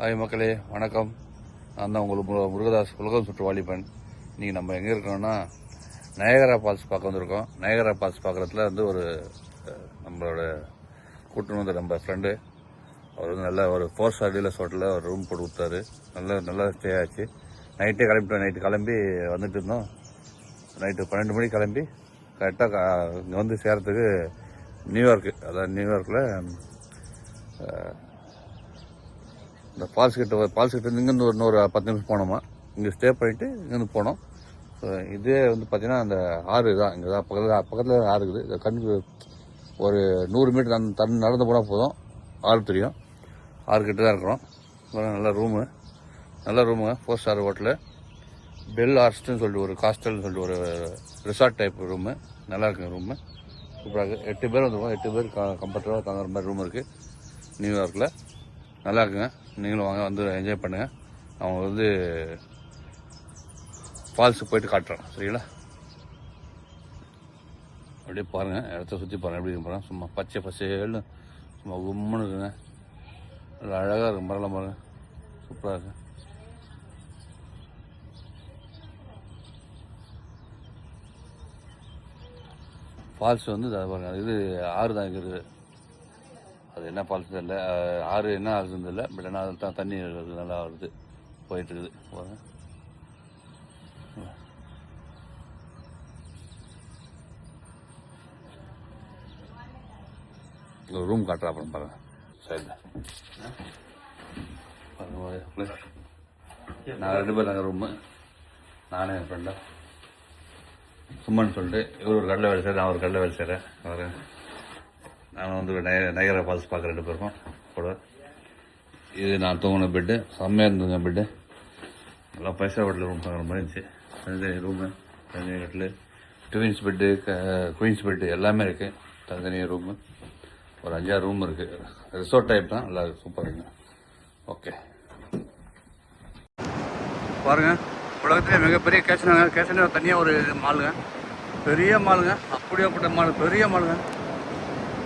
Hi மக்களே, வணக்கம். நான் தான் உங்களுக்கு முருகதாஸ் உலகம் சுற்று வாலிபன். இன்றைக்கி நம்ம எங்கே இருக்கோம்னா நயகரா ஃபால்ஸ் பார்க்க வந்திருக்கோம். நயகரா ஃபால்ஸ் பார்க்குறதுல வந்து ஒரு நம்மளோட கூட்டணி வந்து நம்ம ஃப்ரெண்டு அவர் வந்து நல்ல ஒரு 4 ஸ்டார் டீலர்ஸ் ஹோட்டலில் ஒரு ரூம் போட்டு கொடுத்தாரு. நல்லா ஸ்டே ஆச்சு. நைட்டு கிளம்பி வந்துட்டு இருந்தோம். நைட்டு 12 மணிக்கு கிளம்பி கரெக்டாக இங்கே வந்து சேர்கிறதுக்கு நியூயார்க்கு, அதாவது நியூயார்க்கில் இந்த ஃபால்ஸ் கிட்ட இங்கேருந்து ஒரு 10 நிமிஷம் போனோமா. இங்கே ஸ்டே பண்ணிவிட்டு இங்கேருந்து போனோம். ஸோ இதே வந்து பார்த்திங்கன்னா அந்த ஆறு தான், இங்கே தான் பக்கத்தில் ஆறு இருக்குது. இந்த கண்ணுக்கு ஒரு 100 மீட்டர் நடந்து போனால் போதும், ஆறு தெரியும். ஆறு கிட்ட தான் இருக்கிறோம். நல்ல ரூமுங்க 4 ஸ்டார் ஹோட்டலு. பெல் ஆர்ஸ்ட்னு சொல்லிட்டு ஒரு காஸ்டல்னு சொல்லிட்டு ஒரு ரிசார்ட் டைப் ரூமு. நல்லா இருக்குங்க ரூமு, சூப்பராக இருக்குது. 8 பேர் வந்துருக்கோம். 8 பேர் கம்ஃபர்டபுளாக தங்குற மாதிரி ரூம் இருக்குது நியூயார்க்கில். நல்லா இருக்குங்க. நீங்களும் வாங்க, வந்து என்ஜாய் பண்ணுங்கள். அவங்க வந்து ஃபால்ஸுக்கு போயிட்டு காட்டுறோம், சரிங்களா? அப்படியே பாருங்கள், இடத்த சுற்றி பாருங்கள் எப்படி இருக்கு பாருங்கள். சும்மா பச்சை பசேல்னு சும்மா உம்முன்னு இருக்குங்க. நல்லா அழகாக இருக்கும். மரலாம் பாருங்கள், சூப்பராக இருக்கு. ஃபால்ஸ் வந்து பாருங்கள், இது ஆறு தான் இங்கே இருக்குது. அது என்ன ஃபால்ஸ் தெரியல, ஆறு என்ன ஆகுதுன்னு தெரியல. பட் ஆனால் அதில் தான் தண்ணி நல்லா வருது, போயிட்டுருக்குது. பாருங்க, ஒரு ரூம் காட்டுறா அப்புறம் பாருங்கள் சைடில். நாங்கள் 2 பேர் நாங்கள் ரூமு. நானே என் ஃப்ரெண்டா சும்மன்னு சொல்லிட்டு, இவர் ஒரு கடையில் வேலை செய்கிறேன், நான் ஒரு கடையில் வேலை செய்கிறேன். அவர் நான் வந்து நயகரா ஃபால்ஸ் பார்க்க 2 பேருக்கும் கூட. இது நான் தூங்கின பெட்டு, செம்மையாக இருந்ததுங்க பெட்டு. நல்லா 5 ஸ்டார் ஹோட்டலில் ரூம் பார்க்குற மாதிரி இருந்துச்சு. தனித்தனி ரூமு, தனித்தனி கட்டில், ட்வின்ஸ் பெட்டு, குயின்ஸ் பெட்டு எல்லாமே இருக்குது. தனித்தனியாக ரூமு ஒரு 5-6 ரூம் இருக்குது. ரிசார்ட் டைப் தான், நல்லா சூப்பருங்க. ஓகே பாருங்கள், உலகத்திலே மிகப்பெரிய கேஷனோ தனியாக ஒரு மாலுங்க, பெரிய மாலுங்க. அப்படியேப்பட்ட மால், பெரிய மாலுங்க.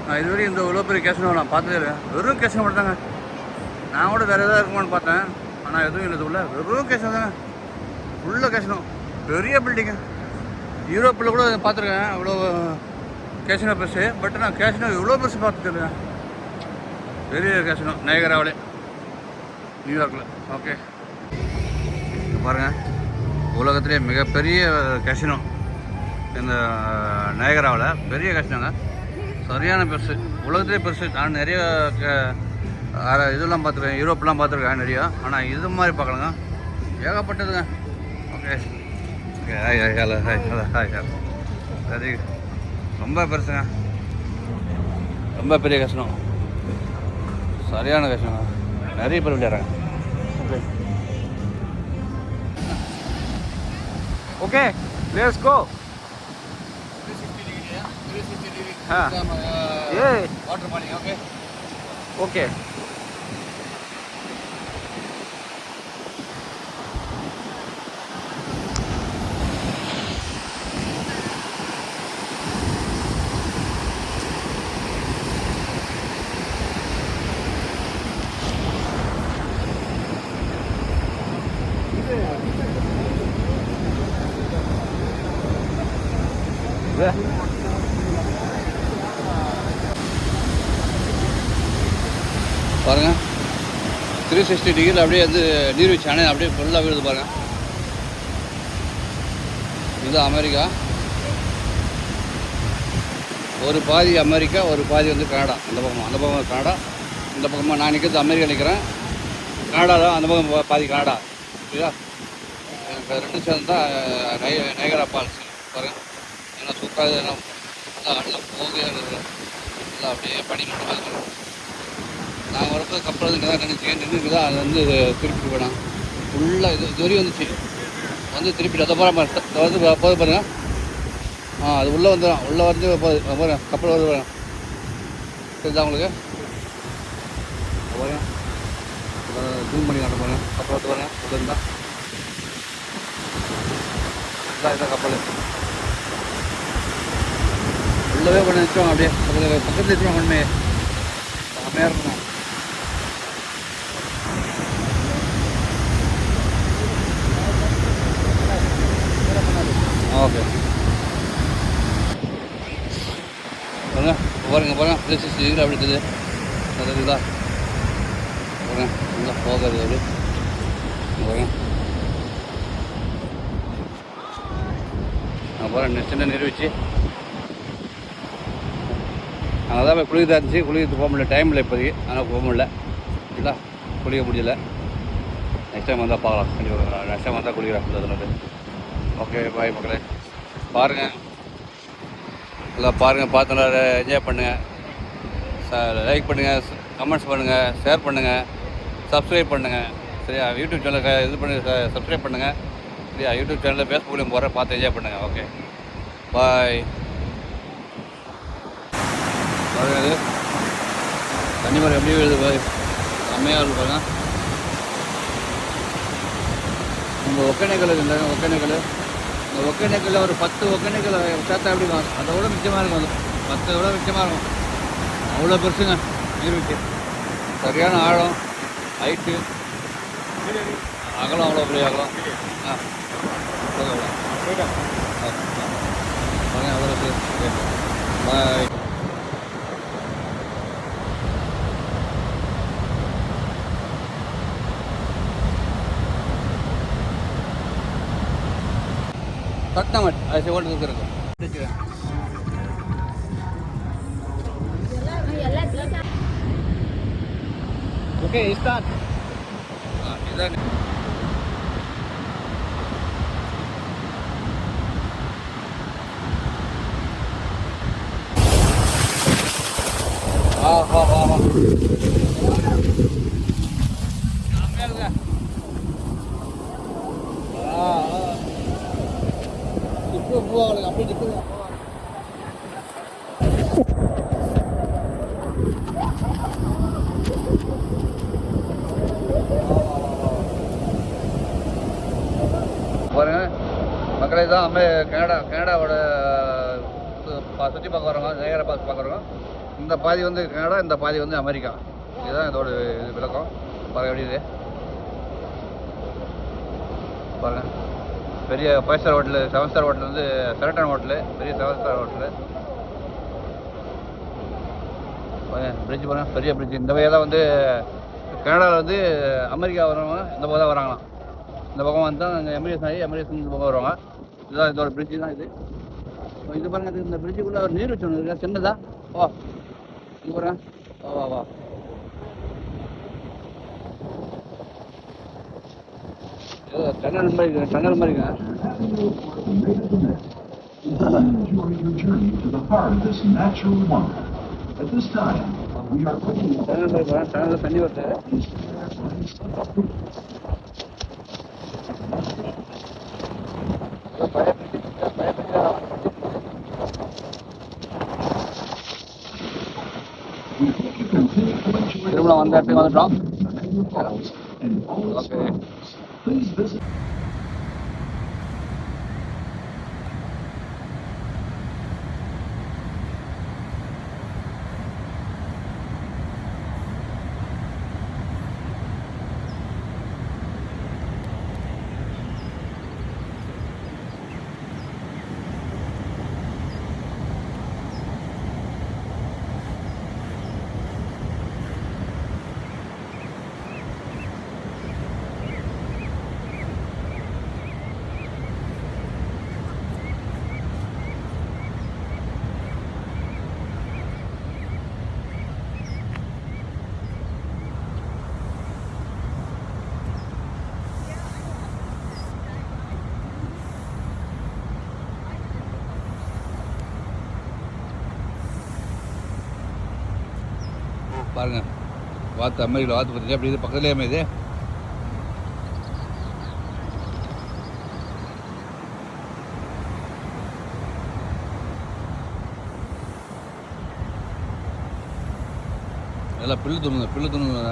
நான் இதுவரையும் இந்த இவ்வளோ பெரிய கேஷனோ நான் பார்த்ததே இல்லை. வெறும் கேஷனோ மட்டும் தாங்க. நான் கூட வேறு எதாவது இருக்குமான்னு பார்த்தேன், ஆனால் எதுவும் இல்லை. உள்ள வெறும் கேஷனோ தாங்க, உள்ள கேஷனோ. பெரிய பில்டிங்கு. யூரோப்பில் கூட பார்த்துருக்கேன் இவ்வளோ கேஷனோ பெருசு. பட் நான் கேஷனோ இவ்வளோ பெருசு பார்த்துட்டு பெரிய கேஷனோ நயகராவிலே, நியூயார்க்கில். ஓகே பாருங்கள், உலகத்திலே மிகப்பெரிய கேஷனோ இந்த நயகராவில். பெரிய கேஷனோங்க, சரியான பெருசு, உலகத்திலே பெருசு. நான் நிறைய இதெல்லாம் பார்த்துருக்கேன், யூரோப்லாம் பார்த்துருக்கேன் நிறையா. ஆனால் இது மாதிரி பார்க்கலங்க, ஏகப்பட்டதுங்க. Okay okay, hi. சரி, ரொம்ப பெருசுங்க, ரொம்ப பெரிய கஷ்டம், சரியான கஷ்டம். நிறைய பேர் விளையாடுறாங்க. Okay let's go. 360 degree. Water morning. Okay. பாருங்க, 360 டிகிரியில் அப்படியே வந்து நீர்வீழ்ச்சி அணை அப்படியே ஃபுல்லாக விழுது பாருங்க. இது அமெரிக்கா, ஒரு பாதி அமெரிக்கா, ஒரு பாதி வந்து கனடா. அந்த பக்கம் கனடா, இந்த பக்கமாக நான் நிற்கிறது அமெரிக்கா நிற்கிறேன். கனடா தான் அந்த பக்கம் பாதி கனடா. சரியா? எனக்கு 2 சேர்ந்து தான் நயகரா ஃபால்ஸ் பாருங்க. ஏன்னா சூப்பராக எல்லாம் போகவே எல்லாம் அப்படியே பனி மட்டும் பார்க்குறோம். நாங்கள் வரப்போ கப்பல் இங்கே தான் நின்றுக்கு தான். அது வந்து திருப்பி வேணாம் ஃபுல்லாக இது வரையும் வந்துச்சு, வந்து திருப்பிட்டு அதை போகிற வந்து போது பாருங்கள். அது உள்ளே வந்துடும், உள்ளே வந்து போகிறேன் கப்பல் வருது பாருங்க. தெரியுதா உங்களுக்கு? பாருங்க, ஜூம் பண்ணி காட்ட பாருங்க. கப்பல் வந்து பாருங்க, உள்ள இருந்தால் இதான் கப்பல். உள்ளவே பண்ணி வச்சோம், அப்படியே பக்கத்தில் வச்சுருவாங்க. உண்மையே செம்மையாக இருக்கும். பாருங்க பாருங்க ப்ளஸ் இதில் அப்படி இருக்குது அதுக்குதா பாருங்க நல்லா போகாது அப்படி பாருங்க பாருங்க சின்ன நிறுவிச்சு அங்கே தான் போய் குளிக்கிறதா இருந்துச்சு குளிக்கிறது போக முடியல டைம் இல்லை இப்போதைக்கு ஆனால் போக முடியல இல்லை குளிக்க முடியல நெக்ஸ்ட் டைம் வந்தால் பார்க்கலாம் கண்டிப்பாக நெக்ஸ்ட் டைம் வந்தால் குளிக்கிறேன் அதில் ஓகே பாய் மக்களே பாருங்கள் எல்லாம் பாருங்கள் பார்த்து நல்லா என்ஜாய் பண்ணுங்கள் லைக் பண்ணுங்கள் கமெண்ட்ஸ் பண்ணுங்கள் ஷேர் பண்ணுங்கள் சப்ஸ்கிரைப் பண்ணுங்கள் சரியா யூடியூப் சேனலுக்கு இது பண்ணி சப்ஸ்கிரைப் பண்ணுங்கள் சரியா யூடியூப் சேனலில் ஃபேஸ்புக்லேயும் போகிறேன் பார்த்து என்ஜாய் பண்ணுங்கள் ஓகே பாய் பாருங்க தண்ணி மரம் எப்படி விழுது பாய் செம்மையாக இருக்கு பாருங்க நம்ம ஒக்கேனக்கல் இருந்தாங்க ஒக்கேனக்கல் இந்த ஒக்கேனக்கல்ல ஒரு 10 ஒக்கேனக்கல் சேர்த்தா எப்படி இருக்கும் அதை விட மிச்சமாக இருக்கும் அது 10 விட மிச்சமாக இருக்கும் அவ்வளோ பெருசுங்க நீர்வீழ்ச்சி சரியான ஆழம் ஹைட்டு அகலம் அவ்வளோ பெரிய அகலம் அவ்வளோ பாய் கட்டமட் அது ஓட்டுக்கு இருக்கும் ஓகே ஸ்டார்ட் இதான் வா பூவாங்களுக்கு அப்படி நிற்குது பாருங்க மக்களே தான் நம்ம கனடாவோட சுற்றி பார்க்க வரோங்க நயகரா பால்ஸ் பார்க்குறோங்க இந்த பாதி வந்து கனடா இந்த பாதி வந்து அமெரிக்கா இதுதான் இதோட விளக்கம் பாருங்க எப்படி இது பாருங்க பெரிய 5 ஸ்டார் ஹோட்டலு 7 ஸ்டார் ஹோட்டல் வந்து செரட்டன் ஹோட்டலு பெரிய 7 ஸ்டார் ஹோட்டலு பிரிட்ஜ் பாருங்கள் பெரிய பிரிட்ஜ் இந்த வகையாக தான் வந்து கனடாவில் வந்து அமெரிக்கா வரவங்க இந்த பக்கம் தான் வராங்களாம் இந்த பக்கம் வந்தால் அங்கே எமிரேட்ஸ் ஆகி எமிரேட்ஸ் இந்த பக்கம் வருவாங்க இதுதான் இதோட பிரிட்ஜு தான் இது இது பாருங்கள் இந்த பிரிட்ஜுக்குள்ளே ஒரு நீர் வச்சு ஒன்று இருக்கா சின்னதா வா இது பாருங்க வா வா டனல் மாதிரிங்க டனல் தண்ணி வருது திரும்ப வந்த இடத்துக்கு வந்துட்டோம் ஓகே பாருங்க வாத்து அமெரிக்கில் வாத்து பார்த்துட்டு அப்படி இது பக்கத்துலேயே இது நல்லா பில்லு துணுங்க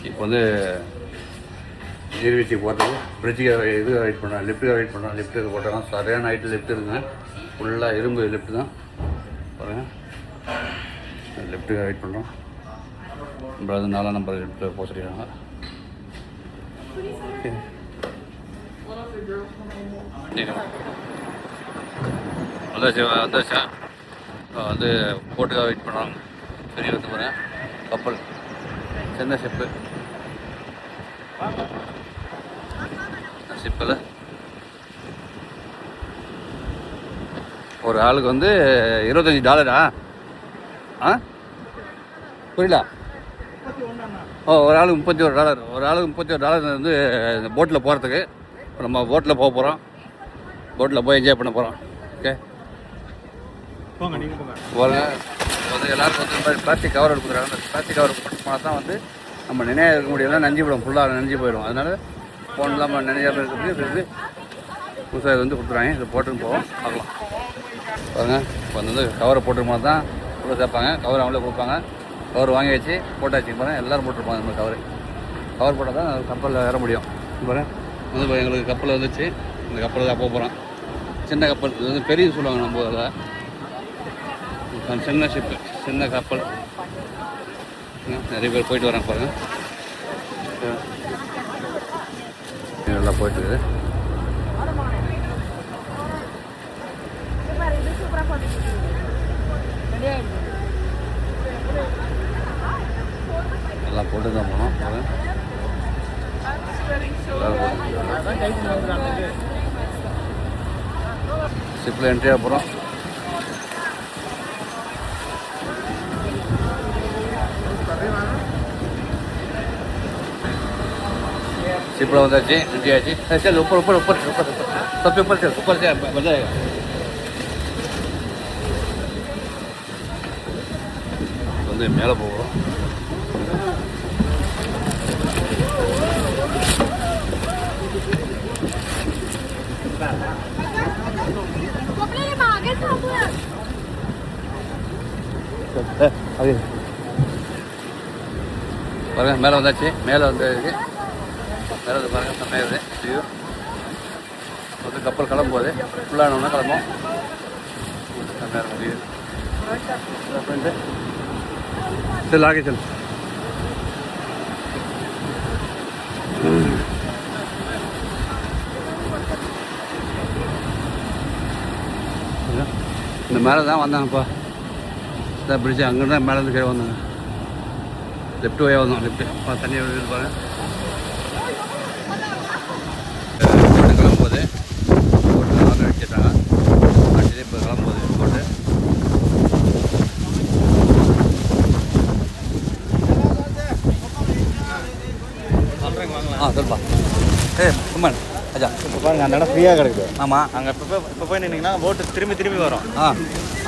இப்போ வந்து நீர்வீழ்ச்சி போகிறதுக்கு பிரிட்ஜுக்கு இது வெயிட் பண்ணுறோம், லிஃப்ட்டுக்கு வெயிட் பண்ணுறோம். லிஃப்ட்டுக்கு போட்டோம், சரியான ஹைட்டு லிஃப்ட் இருக்குங்க. ஃபுல்லாக இரும்பு லிஃப்ட்டு தான் பாருங்கள். லிஃப்ட்டுக்கு வெயிட் பண்ணுறோம். அப்புறம் அது 4 நம்பர் லிஃப்ட்டில் போக சொல்லிடுறாங்க. வந்தாச்சா வந்து போட்டுக்காக வெயிட் பண்ணுறாங்க. பெரிய வந்து போகிறேன் கப்பல், சின்ன ஷிப்பில் ஒரு ஆளுக்கு வந்து $25. புரியல? ஒரு ஆளுக்கு $31. ஒரு ஆளுக்கு $31 வந்து இந்த போட்டில் போகிறதுக்கு. நம்ம போட்டில் போக போகிறோம், போட்டில் போய் என்ஜாய் பண்ண போகிறோம். ஓகே போங்க, நீங்கள் போங்க. வந்து எல்லாருக்கும் வந்து இந்த மாதிரி பிளாஸ்டிக் கவர் கொடுக்குறாங்க. அந்த பிளாஸ்டிக் கவர் போட்டு போனால் தான் வந்து நம்ம நினைவு இருக்க முடியலாம், நஞ்சு போயிடும், ஃபுல்லாக நஞ்சு போயிடும். அதனால் ஃபோன் இல்லாமல் நினைஞ்சாமல் இருக்கிறது புதுசாக இது வந்து கொடுத்துறாங்க. இதை போட்டுன்னு போவோம், பார்க்கலாம் பாருங்கள். இப்போ வந்து கவரை போட்டுருமா தான் உள்ள சேர்ப்பாங்க. கவர் அவங்களே கொடுப்பாங்க. கவர் வாங்கி வச்சு போட்டாச்சு பாருங்கள். எல்லோரும் போட்டிருப்பாங்க இந்த மாதிரி கவர் போட்டால் தான் கப்பலில் ஏற முடியும். பாருங்கள் வந்து இப்போ எங்களுக்கு கப்பல் வந்துச்சு. இந்த கப்பலில் தான் போக போகிறோம். சின்ன கப்பல் இது வந்து பெரிய சொல்லுவாங்க நம்ம அதில். சின்ன ஷிப்பு, சின்ன கப்பல். நிறைய பேர் போயிட்டு வராங்க பாருங்கள். நல்லா போயிட்டுருக்குது. எல்லாம் போட்டு தான் போனோம். ஷிப்பில் என்ட்ரியாக போகிறோம். ஷிப்பில் வந்தாச்சு, என்ட்ரி ஆச்சு. சரி ऊपर ऊपर ऊपर ऊपर सबसे ऊपर से बन जाएगा. வந்து மேலே போகிறோம். பாருங்க மேலே வந்தாச்சு. மேலே வந்து மேலே வந்து பாருங்கள் செம்மையாது வியூ. வந்து கப்பல் கிளம்பும்போது ஃபுல்லானோன்னா கிளம்பும். செம்மையாக இருக்கும் வியூ. चल आगे चल. இந்த மேலே தான் வந்தாங்கப்பா. இந்த பிரிட்ஜு அங்கே தான் மேலேருந்து கீழே வந்தாங்க. லெஃப்ட் வழியாக வந்தோம். லெஃப்ட்டு தண்ணியாக வருது பாருங்க. போட்டு கிளம்பும்போது போட்டு ஆர்டர் வச்சுட்டாங்க. அடிச்சு இப்போ கிளம்பும்போது போட்டு சொல்லுப்பா. கும்மன் அஜா இப்போ பாருங்கள், அந்த இடம் ஃப்ரீயாக கிடக்குது. ஆமாம், அங்கே இப்போ போய் நின்னீங்கன்னா போட்டு திரும்பி வரும்.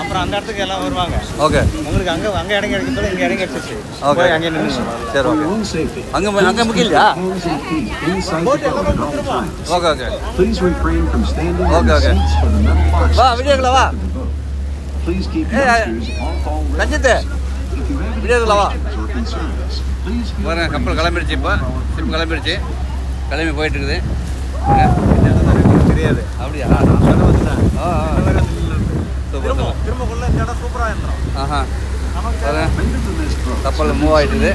அப்புறம் அந்த இடத்துக்கு எல்லாம் வருவாங்க. ஓகே, உங்களுக்கு அங்கே இடம் கிடைக்கும். இங்கே இடம் கிடைச்சிச்சு. ஓகே, அங்கே நின்று. சரி, ஓகே. அங்கே முக்கியா? Okay okay okay okay. வா வீடியோக்குள்ள வா. ரஞ்சித் வீடியோக்குள்ள வா. பாருங்க கப்பல் கிளம்பிடுச்சு. இப்போ ஷிப் கிளம்பிடுச்சு. கிளம்பி போயிட்டு இருக்குது. தெரியாது அப்படியா? திரும்பக்குள்ள இந்த இடம் சூப்பராக இருந்தோம். கப்பல் மூவ் ஆகிட்டுது.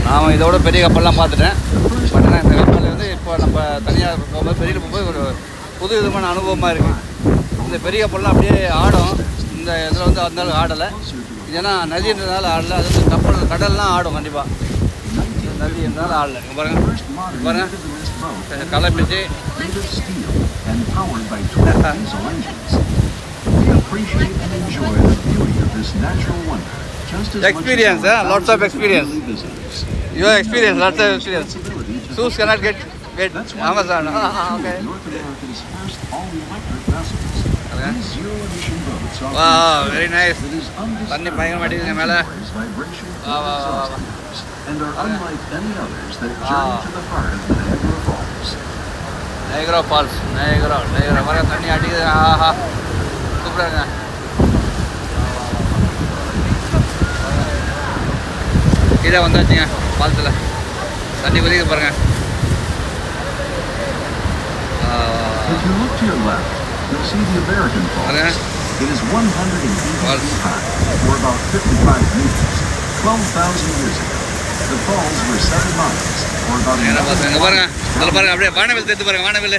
நான் இதோட பெரிய கப்பல்லாம் பார்த்துட்டேன். பட் ஆனால் இந்த கப்பல் வந்து இப்போ நம்ம தனியாக போகும்போது பெரிய போகும்போது ஒரு புது விதமான அனுபவமாக இருக்குது. இந்த பெரிய கப்பல்லாம் அப்படியே ஆடும். இந்த இதில் வந்து அந்த ஆடலை. ஏன்னா நதின்றதுனால ஆடலை. அது வந்து கப்பல் கடல்லாம் ஆடும் கண்டிப்பாக. நதி இருந்தாலும் ஆடலை. பாருங்க கிளம்பிச்சு. Experience, lots of experience. Your experience, lots of experience. Shoes cannot get Amazon. Okay. Wow, very nice. தண்ணி பயங்கரமா அடிக்குது மேலே. வா வா வா வா. And are unlike any others that journey to the heart of the Niagara Falls. Niagara Falls, Niagara வர தண்ணி அடிக்குது. ஆஹா சூப்பராங்க. கீழே வந்தாச்சுங்க ஃபால்ஸில். தண்ணி கொதிக்க பாருங்க. If you look to your left, you'll see the American Falls. It is 180 feet high, or about 55 meters, 12,000 years ago. The falls were 7 miles, or about பாருங்க. அதில் பாருங்க அப்படியே வானவில் தெரிஞ்சு பாருங்க. வானவில்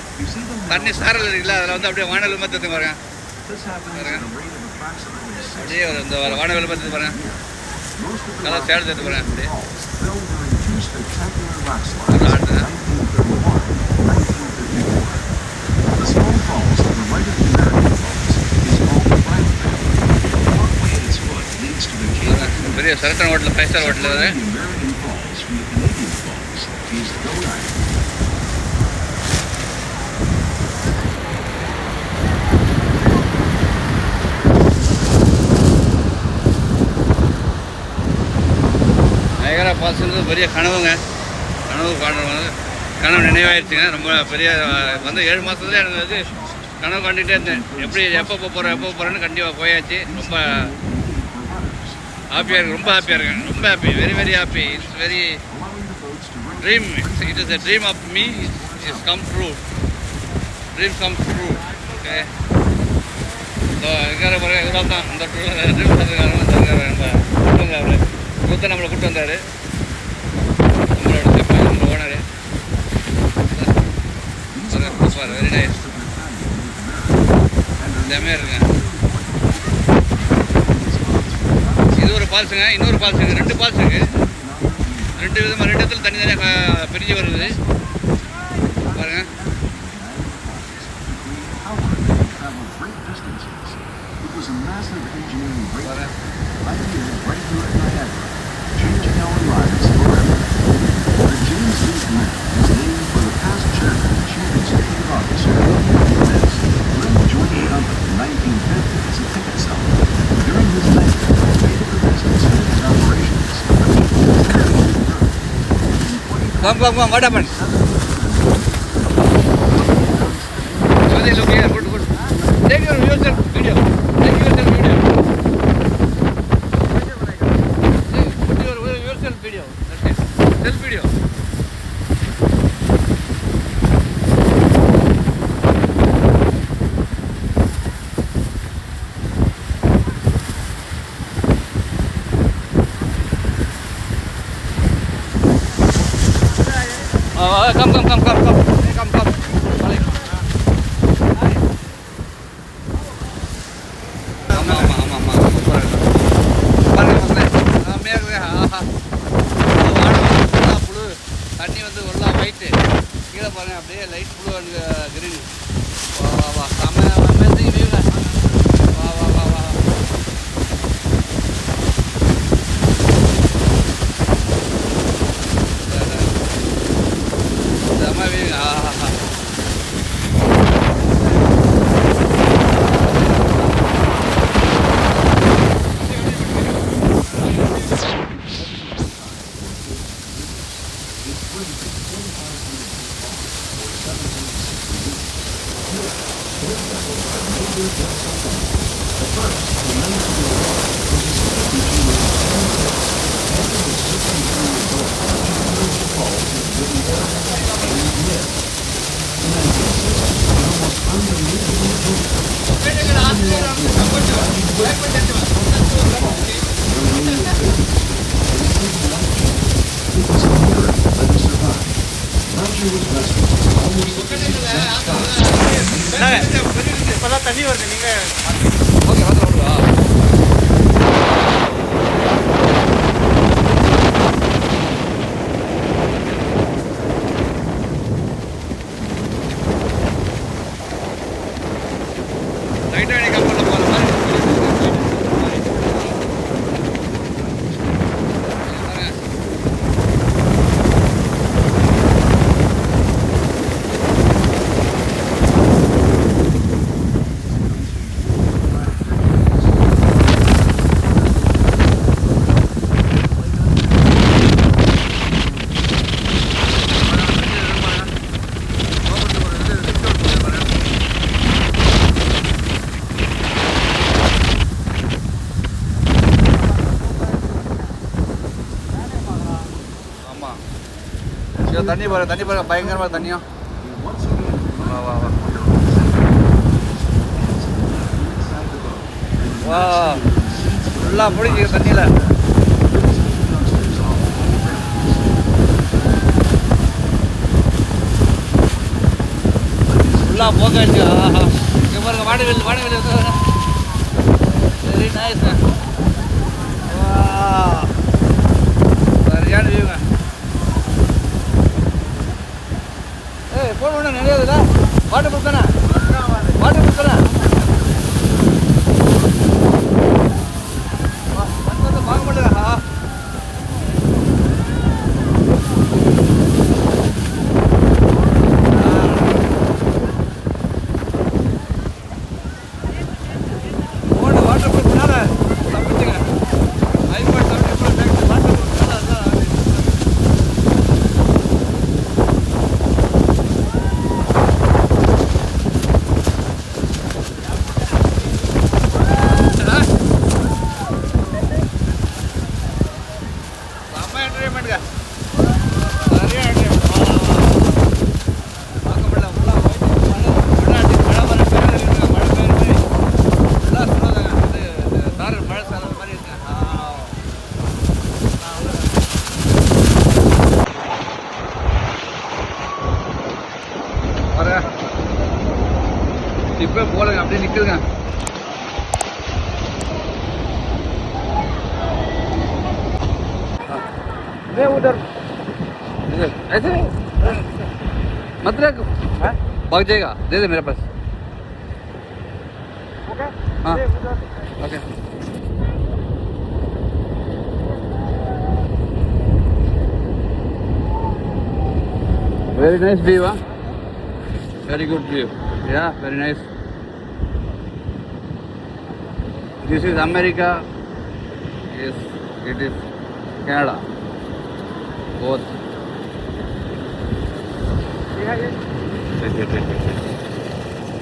தண்ணி சாரல் இருக்குல்ல, அதில் வந்து அப்படியே வானவில் மாதிரி தெரிஞ்சு பாருங்க. அப்படியே ஒரு இந்த வானவில் மாதிரி தெரிஞ்சு பாருங்க. நல்லா சேடு தெரிஞ்சு பாருங்க. அப்படியே The small falls to the right of the American Falls is called the Bradley. The walkway at its foot leads to the cave. பெரிய சரத்தன் hotel, 5 star hotel. The American Falls from the Canadian Falls is Goat Island. Niagara ஃபால்ஸ்ன்றது பெரிய கனவுங்க. கனவு நினைவாயிடுச்சுங்க. ரொம்ப பெரிய வந்து 7 மாதத்துல எனக்கு வந்து கனவு கண்டுகிட்டே இருந்தேன். எப்படி எப்போ போகிறேன்னு கண்டிப்பாக போயாச்சு. ரொம்ப ஹாப்பியாக இருக்கு. ரொம்ப ஹாப்பியாக இருக்கேன். ரொம்ப happy. Very very happy. It's very dream. It is a dream of me. It's come true. Dream come true. Okay. So இருக்கிற பிறகு இதெல்லாம் தான் இந்த ட்ரீம் பண்ணுறதுக்காரங்க அவர் கூத்த நம்மளை கூப்பிட்டு வந்தார். நம்ம ஓனரு வெரி நைஸ். எல்லாமே இருக்குங்க. இது ஒரு ஃபால்ஸுங்க. இன்னொரு ஃபால்ஸ் இருக்குது. 2 ஃபால்ஸ் இருக்குது. 2 விதமாக 2 இடத்துல தனித்தனியாக பிரிஞ்சு வருது பாருங்க. Come, what happened? Look here, good. Take yourself video. Put yourself video. That's it. Self video. Come. Balik. ஆமா. பாருங்க மக்களே. செம்மையாக இருக்குது. ஆஹா. புழு தண்ணி வந்து எல்லாம் ஒயிட்டு. கீழே பாருங்க அப்படியே லைட் ப்ளூ அண்ட் கிரீன். வா அமேசிங் வியூங்க. வா. செம்ம வியூங்க. ஆஹா. இப்போதான் தண்ணி வருது. நீங்கள் ஓகே வந்துடுவா. டைட்டானிக் கப்பலில் போகிற மாதிரி ஆமாம். இங்கே தண்ணி பாருங்க பயங்கரமாக தண்ணியும். வா வா வா வா ஃபுல்லாக பிடிச்சி தண்ணியில். ஃபுல்லாக போக்காச்சு. ஆஹா இங்கே பாருங்க வாடகை வெரி நைஸ். வா சரியான வியூங்க. ஏய் ஃபோன் பண்ண நிறையாதுல்ல வாட்டர் ப்ரூஃப் தானே வாட்டர் ப்ரூஃப் தானே பார்க்க மாட்டேங்க. ஃபோனு வாட்டர் ப்ரூஃப்னால தப்பிச்சுங்க. ஐஃபோன் 17 Pro Max வாட்டர் ப்ரூஃப்னால அதுதான். இப்போ போலங்க அப்படியே நிற்குதுங்க. उधर ऐसे नहीं मत रख भाग जाएगा. दे दे मेरे पास. हाँ okay. Very nice view, huh? Very good view. Yeah, very nice. This is America. Yes, it is Canada. Both.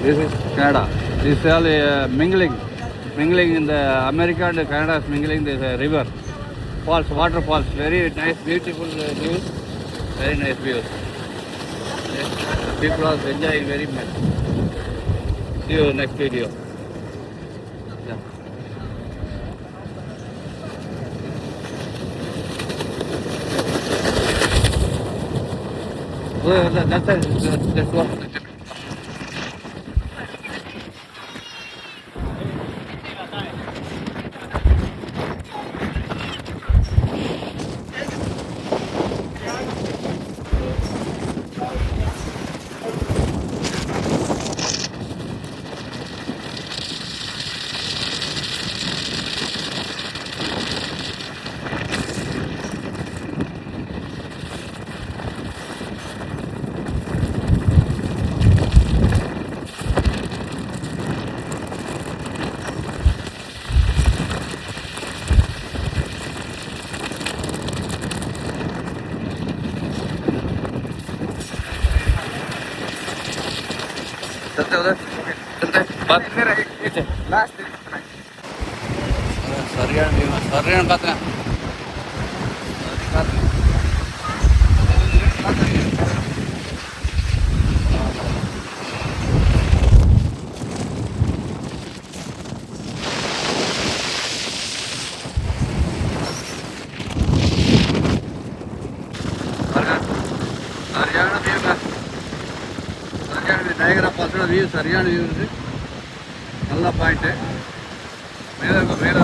This is Canada. This is all mingling in the America and Canada is mingling. There is a river, falls, water falls. Very nice, beautiful views. Very nice views. Yes, people are enjoying very much. See you next video. Yeah. That's it. Let's go. चलते उधर चलते बात last சரியான பார்த்துங்க. சரியான வியூங்க. சரியான Niagara ஃபால்ஸோட view சரியான view இருக்குது. நல்ல பாயிண்ட்டு. மேலே இருக்கும் மேலே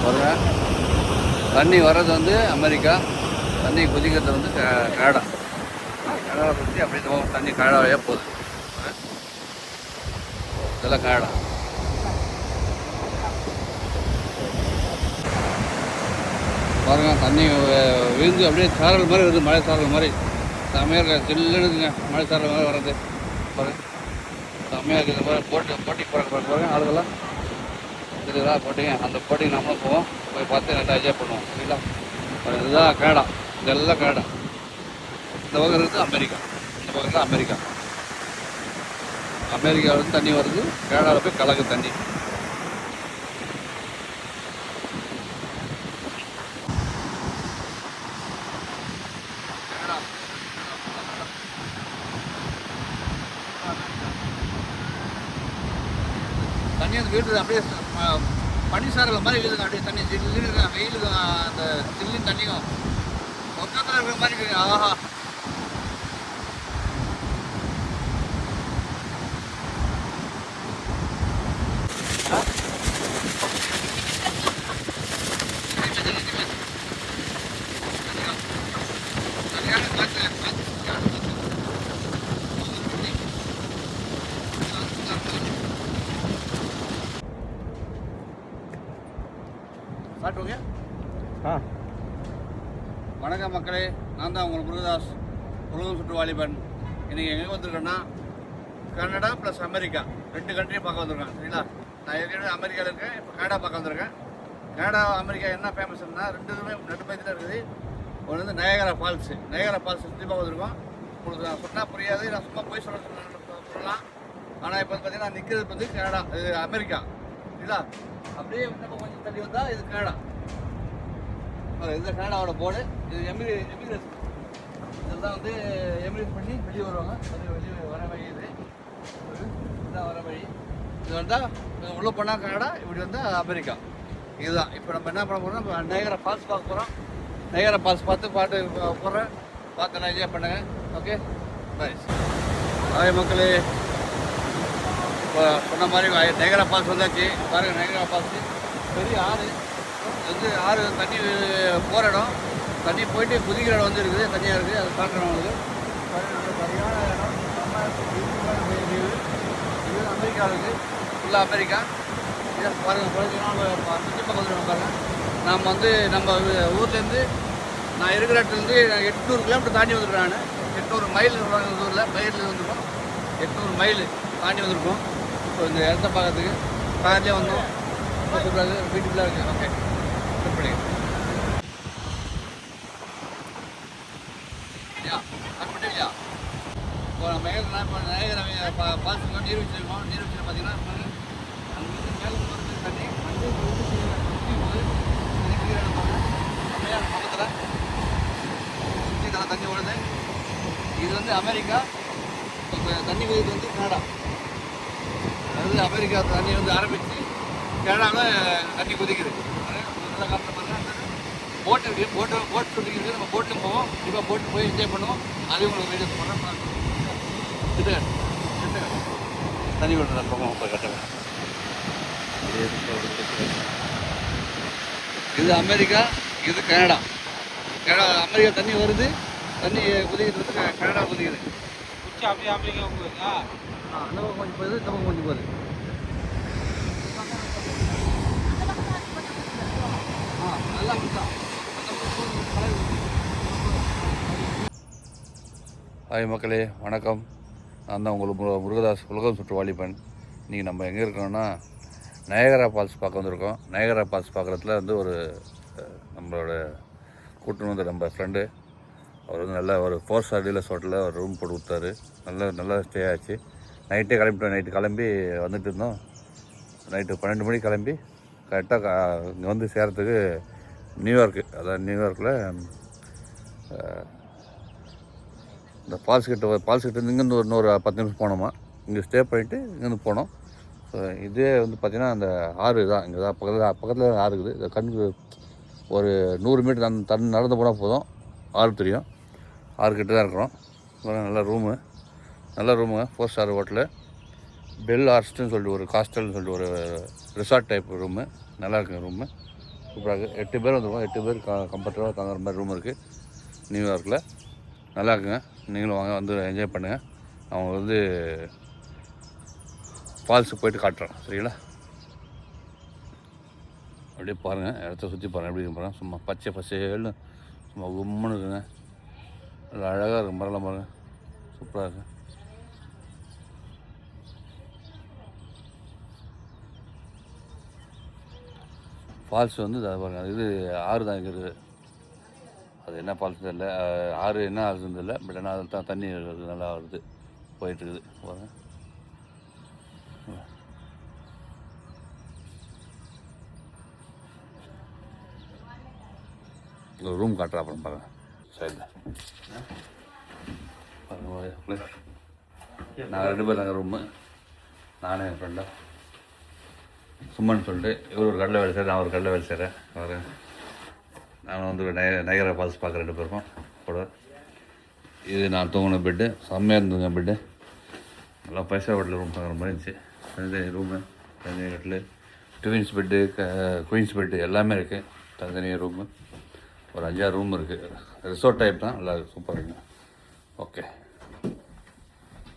வருவேன். தண்ணி வர்றது வந்து அமெரிக்கா, தண்ணி குதிக்கிறது வந்து கனடா. கனடா சுற்றி அப்படி தண்ணி கனடா வழியாக போகுது. இதெல்லாம் கனடா. பாருங்கள் தண்ணி விழுந்து அப்படியே சாரல் மாதிரி வருது, மழை சாரல் மாதிரி. செம்மையாக இருக்க சில்லுன்னு இருக்குங்க, மழை சாரல் மாதிரி வர்றது பாருங்கள். செம்மையாக இருக்குது. மாதிரி போட்டிக்கு பாருங்க ஆளுகள்லாம் தெரியுதா போட்டிங்க. அந்த போட்டிக்கு நம்மளும் போவோம், போய் பார்த்து நல்லா என்ஜாய் பண்ணுவோம் சரிங்களா. இதுதான் கனடா, இதெல்லாம் கனடா. இந்த பக்கம் இருக்குது அமெரிக்கா, இந்த பக்கம் தான் அமெரிக்கா. அமெரிக்காவிலேருந்து தண்ணி வருது, கனடாவில் போய் கலக்கு தண்ணி. தண்ணி வந்து வீட்டு அப்படியே பனிசாரல் மாதிரி இருக்குது. அப்படியே தண்ணி சில்லுன்னு இருக்கு, வெயிலுக்கு அந்த சில்லுன்னு தண்ணியும் பக்கத்தில் இருக்கிற மாதிரி இருக்கு. ஆஹா, சாப்பிட்டுங்க. வணக்கம் மக்களே, நான் தான் உங்கள் முருகதாஸ், உலகம் சுற்று வாலிபன். இன்றைக்கி எங்கே வந்திருக்கேன்னா கனடா ப்ளஸ் அமெரிக்கா, 2 கண்ட்ரியும் பார்க்க வந்திருக்கேன் சரிங்களா. நான் ஏற்கனவே அமெரிக்காவில் இருக்கேன், இப்போ கனடா பார்க்க வந்திருக்கேன். கனடா அமெரிக்கா என்ன ஃபேமஸ்னா ரெண்டுமே பக்கத்தில் இருக்குது. ஒன்று வந்து நயகரா ஃபால்ஸு சுற்றி பார்க்க வந்திருக்கோம். உங்களுக்கு நான் சொன்னால் புரியாது, நான் சும்மா போய் சொல்லலாம். ஆனால் இப்போ பார்த்தீங்கன்னா நான் நிற்கிறது வந்து கனடா, இது அமெரிக்கா சரிங்களா. அப்படியே நம்ம கொஞ்சம் தள்ளி வந்தால் இது கனடா. இது கனடாவோட போர்டு. இது எமிரேட்ஸ். இதெல்லாம் வந்து எமிரேட் பண்ணி வெளியே வருவாங்க. வெளியே வர வழி இதுதான் வர வழி. இது வந்தால் உள்ளே போனால் கனடா, இப்படி வந்தால் அமெரிக்கா. இதுதான் இப்போ நம்ம என்ன பண்ண போகிறோம், நம்ம நயகரா ஃபால்ஸ் பார்க்க போகிறோம். நயகரா ஃபால்ஸ் பார்த்து பாட்டு போடுறேன், பார்த்து நான் என்ஜாய் பண்ணுங்க. Okay bye. ஹாய் மக்களே, இப்போ சொன்ன மாதிரி நயகரா ஃபால்ஸ் வந்தாச்சு. பாருங்கள் நயகரா ஃபால்ஸு பெரிய ஆறு. வந்து ஆறு தண்ணி போகிற இடம், தண்ணி போயிட்டு குதிக்கிற இடம் வந்து இருக்குது, தனியாக இருக்குது. அதை பார்க்குறோம். வந்து சரியான இடம், இது அமெரிக்கா இருக்குது, ஃபுல்லாக அமெரிக்கா. இதை பாருங்கள் சுற்றி பக்கத்தில் பாருங்கள். நாம் வந்து நம்ம ஊர்லேருந்து நான் இருக்கிற இடத்துலேருந்து 800 கிலோமீட்டர் தாண்டி வந்துருக்கேன். நான் 800 மைல் ஊரில் மைலில் வந்துருக்கோம். 800 மைல் தாண்டி வந்திருக்கோம். ஸோ இந்த இடத்த பார்க்கறதுக்கு கார்லேயே வந்தோம். சூப்பராக பியூட்டிஃபுல்லாக இருக்குது. ஓகே பண்ணி இல்லையா. இப்போ நம்ம இப்போ ஃபால்ஸுக்கு நீர்வீழ்ச்சி இருக்கோம். நீர்வீழ்ச்சியில் பார்த்தீங்கன்னா அங்கேருந்து மேலே வந்து தண்ணி பக்கத்தில் சுற்றி தண்ணி ஓடுது. இது வந்து அமெரிக்கா. இப்போ தண்ணி போயிட்டு வந்து கனடா. அதாவது அமெரிக்கா தண்ணி வந்து ஆரம்பித்து கனடாவில் தண்ணி குதிக்குது. நல்லா காட்டுற பாருங்க. போட் சுட்டிக்கிறது. நம்ம போட்டில் போவோம். இப்போ போட்டு போய் என்ஜாய் பண்ணுவோம். அதே உங்களுக்கு வீடியோஸ் பண்ணுறோம். தண்ணி விடுற போவோம். இப்போ கட்டுவேன். இது அமெரிக்கா, இது கனடா. அமெரிக்கா தண்ணி வருது, தண்ணி குதிக்கிறது, கனடா குதிக்குது. அப்படியே அமெரிக்கா போகுதா? அந்த பக்கம் கொஞ்சம் போகுது, இந்த பக்கம் கொஞ்சம் போகுது. நல்லா ஹாய் மக்களே, வணக்கம். நான் தான் உங்களுக்கு முருகதாஸ், உலகம் சுற்று வாலிபன். இன்றைக்கி நம்ம எங்கே இருக்கோம்னா நயகரா ஃபால்ஸ் பார்க்க வந்திருக்கோம். நயகரா ஃபால்ஸ் பார்க்குறதுல வந்து ஒரு நம்மளோட கூட்டணும் வந்து நம்ம ஃப்ரெண்டு. அவர் வந்து நல்லா ஒரு 4 ஸ்டார் டீலர்ஸ் ஹோட்டலில் ஒரு ரூம் போட்டு கொடுத்தாரு. நல்லா ஸ்டே ஆச்சு. நைட்டே கிளம்பிட்டோம். நைட்டு கிளம்பி வந்துட்டு இருந்தோம். நைட்டு 12 மணிக்கு கிளம்பி கரெக்டாக இங்கே வந்து சேர்கிறதுக்கு நியூயார்க்கு. அதாவது நியூயார்க்கில் இந்த ஃபால்ஸ் கிட்ட இங்கேருந்து இன்னொரு 10 நிமிஷம் போனோமா. இங்கே ஸ்டே பண்ணிவிட்டு இங்கேருந்து போனோம். ஸோ இதே வந்து பார்த்திங்கன்னா அந்த ஆறு தான் இங்கே தான் பக்கத்தில் ஆறு இருக்குது. இந்த கண்ணுக்கு ஒரு 100 மீட்டர் நடந்து போனால் போதும், ஆறு தெரியும். ஆறு கிட்ட தான் இருக்கிறோம். நல்ல ரூமுங்க 4 ஸ்டார் ஹோட்டலு. பெல் ஆர்ஸ்ட்னு சொல்லிட்டு ஒரு காஸ்டல்னு சொல்லிட்டு ஒரு ரிசார்ட் டைப் ரூமு. நல்லா இருக்குங்க ரூமு, சூப்பராக இருக்குது. 8 பேர் வந்துருக்கோம். 8 பேர் கம்ஃபர்டபுளாக தங்குற மாதிரி ரூம் இருக்குது நியூயார்க்கில். நல்லா இருக்குங்க. நீங்களும் வாங்க, வந்து என்ஜாய் பண்ணுங்கள். அவங்க வந்து ஃபால்ஸுக்கு போயிட்டு காட்டுறோம் சரிங்களா. அப்படியே பாருங்கள், இடத்த சுற்றி பாருங்கள் எப்படி பாருங்கள். சும்மா பச்சை பசேல்னு சும்மா உம்முன்னு இருக்குங்க. நல்லா அழகாக இருக்கும், மரம்லாம் பாருங்கள், சூப்பராக இருக்குது. ஃபால்ஸ் வந்து அதை பாருங்கள், இது ஆறு தான் இங்கே இருக்குது. அது என்ன ஃபால்ஸ் தெரியல, ஆறு என்ன ஆறுன்னு தெரியல, பட் ஆனால் அதில் தான் தண்ணி நல்லா வருது, போயிட்டுருக்குது பாருங்கள். ஒரு ரூம் காட்டுறா அப்புறம் பாருங்க சைடில். நாங்கள் 2 பேர் தாங்க ரூமு, நானே என் ஃப்ரெண்டா சும்மன் சொல்லிட்டு. இவர் ஒரு கடையில் வேலை செய்கிறேன், நான் ஒரு கடையில் வேலை செய்கிறேன். அவர் நான் வந்து நயகரா ஃபால்ஸ் பார்க்க 2 பேருக்கும் கூட. இது நான் தூங்கின பெட்டு, செம்மையாக இருந்ததுங்க பெட்டு. நல்லா பைசா வீட்டில் ரூம் பார்க்குற மாதிரி இருந்துச்சு. தனித்தனி ரூமு, தனித்தனி கட்டில், ட்வின்ஸ் பெட்டு, குயின்ஸ் பெட்டு எல்லாமே இருக்குது. தனித்தனியாக ரூமு ஒரு 5-6 ரூம் இருக்குது. ரிசார்ட் டைப் தான், நல்லா சூப்பராக இருக்குங்க. ஓகே.